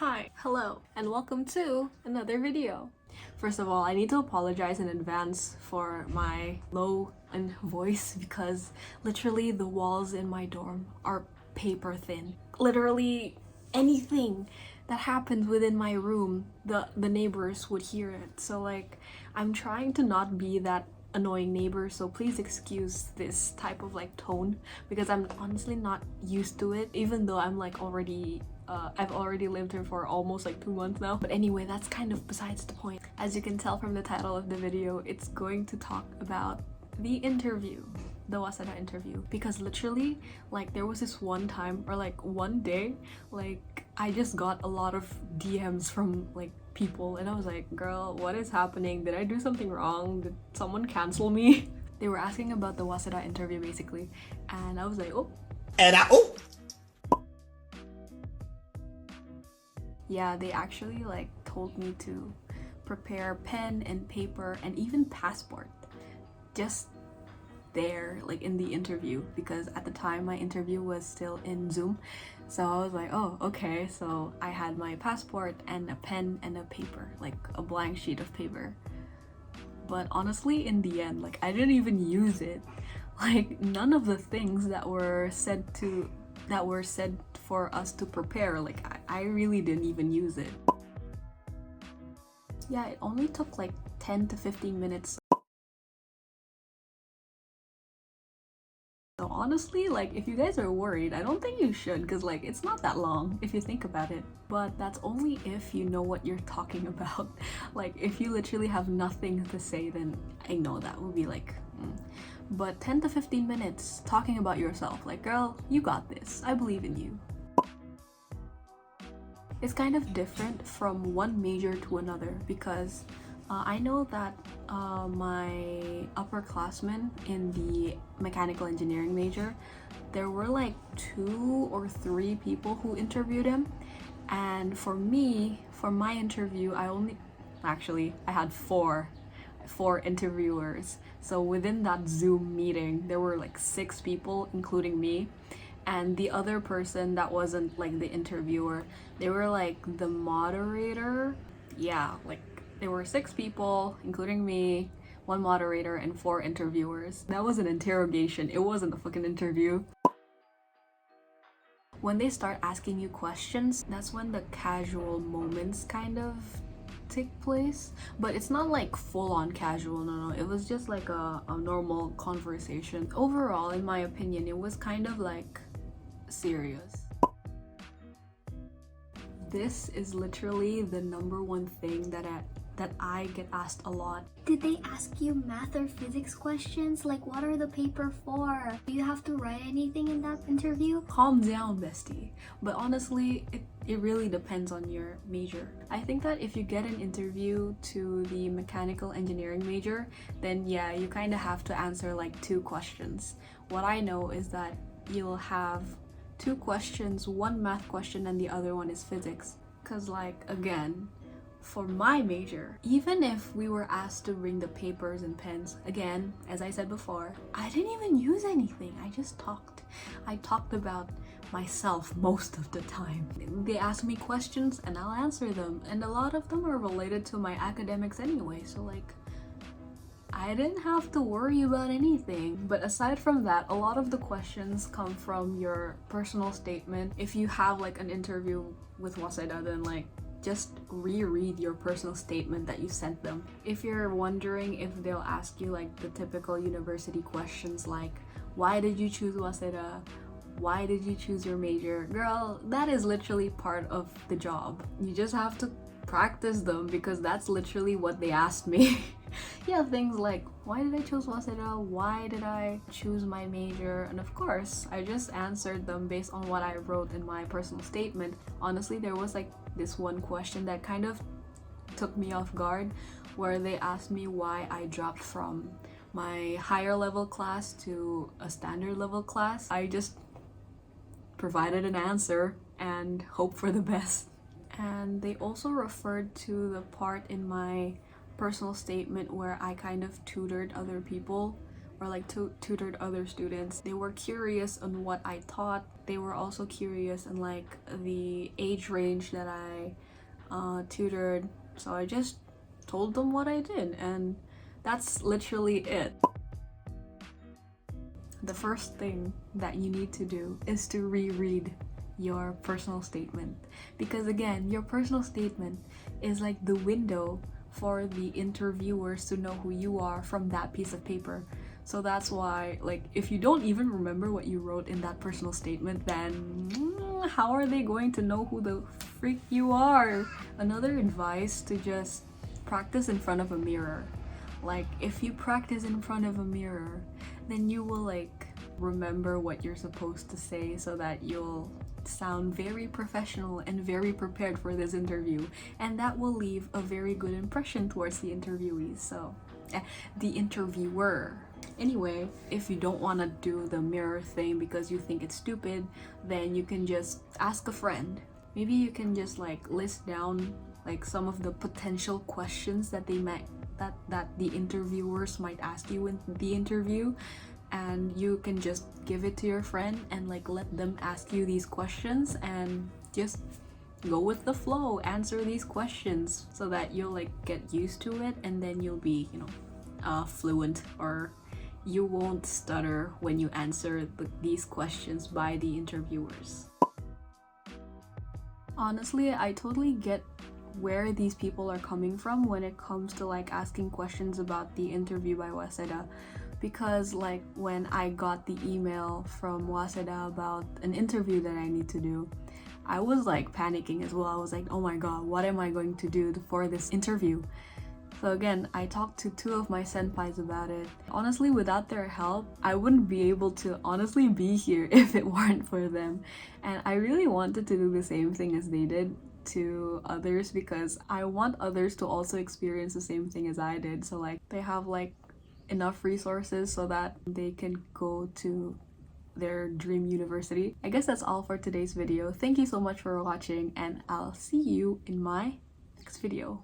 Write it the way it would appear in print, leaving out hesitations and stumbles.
Hi, hello, and welcome to another video. First of all, I need to apologize in advance for my low in voice because literally the walls in my dorm are paper thin. Literally anything that happens within my room, the neighbors would hear it. So like, I'm trying to not be that annoying neighbor, so please excuse this type of like tone because I'm honestly not used to it, even though I'm like I've already lived here for almost like 2 months now. But anyway, that's kind of besides the point. As you can tell from the title of the video, it's going to talk about the interview, the Waseda interview, because literally like there was this one time or like one day, like I just got a lot of DMs from like people and I was like, girl, what is happening? Did I do something wrong? Did someone cancel me? They were asking about the Waseda interview basically, and I was like, yeah, they actually like told me to prepare pen and paper and even passport just there like in the interview, because at the time my interview was still in Zoom. So I was like, oh, okay. So I had my passport and a pen and a paper, like a blank sheet of paper. But honestly, in the end, like I didn't even use it. Like none of the things that were said for us to prepare, like I really didn't even use it. Yeah, it only took like 10 to 15 minutes. So honestly, like if you guys are worried, I don't think you should, because like it's not that long if you think about it. But that's only if you know what you're talking about. Like if you literally have nothing to say, then I know that would be like But 10 to 15 minutes talking about yourself, like girl, you got this, I believe in you. It's kind of different from one major to another because I know that my upperclassmen in the mechanical engineering major, there were like 2 or 3 people who interviewed him, and for me, for my interview, I had four interviewers. So within that Zoom meeting, there were like 6 people, including me. And the other person that wasn't like the interviewer, they were like the moderator. Yeah, like there were 6 people, including me, 1 moderator, and 4 interviewers. That was an interrogation. It wasn't a fucking interview. When they start asking you questions, that's when the casual moments kind of take place. But it's not like full-on casual, no, it was just like a normal conversation. Overall, in my opinion, it was kind of like serious. This is literally the #1 thing that I get asked a lot. Did they ask you math or physics questions? Like, what are the paper for? Do you have to write anything in that interview? Calm down, bestie. But honestly, it really depends on your major. I think that if you get an interview to the mechanical engineering major, then yeah, you kind of have to answer like 2 questions. What I know is that you'll have 2 questions, 1 math question and the other one is physics. Cause like, again, for my major, even if we were asked to bring the papers and pens, again, as I said before, I didn't even use anything. I just talked. I talked about myself most of the time. They ask me questions and I'll answer them, and a lot of them are related to my academics anyway, so like I didn't have to worry about anything. But aside from that, a lot of the questions come from your personal statement. If you have like an interview with Waseda, then like just reread your personal statement that you sent them. If you're wondering if they'll ask you like the typical university questions like, why did you choose Waseda? Why did you choose your major? Girl, that is literally part of the job. You just have to practice them because that's literally what they asked me. Yeah, things like, why did I choose Waseda? Why did I choose my major? And of course, I just answered them based on what I wrote in my personal statement. Honestly, there was like this one question that kind of took me off guard, where they asked me why I dropped from my higher level class to a standard level class. I just provided an answer and hope for the best. And they also referred to the part in my personal statement where I kind of tutored other people or like tutored other students. They were curious on what I taught. They were also curious on like the age range that I tutored. So I just told them what I did, and that's literally it. The first thing that you need to do is to reread your personal statement, because again, your personal statement is like the window for the interviewers to know who you are from that piece of paper. So that's why, like, if you don't even remember what you wrote in that personal statement, then how are they going to know who the freak you are? Another advice, to just practice in front of a mirror. Like, if you practice in front of a mirror, then you will like remember what you're supposed to say, so that you'll sound very professional and very prepared for this interview, and that will leave a very good impression towards the interviewees, so the interviewer. Anyway, if you don't want to do the mirror thing because you think it's stupid, then you can just ask a friend. Maybe you can just like list down like some of the potential questions that they might that the interviewers might ask you in the interview, and you can just give it to your friend and like let them ask you these questions, and just go with the flow, answer these questions, so that you'll like get used to it, and then you'll be, you know, fluent, or you won't stutter when you answer these questions by the interviewers. Honestly, I totally get where these people are coming from when it comes to like asking questions about the interview by Waseda, because like when I got the email from Waseda about an interview that I need to do, I was like panicking as well. I was like, oh my god, what am I going to do for this interview? So again, I talked to 2 of my senpais about it. Honestly, without their help, I wouldn't be able to honestly be here if it weren't for them. And I really wanted to do the same thing as they did to others, because I want others to also experience the same thing as I did. So like they have like enough resources so that they can go to their dream university. I guess that's all for today's video. Thank you so much for watching, and I'll see you in my next video.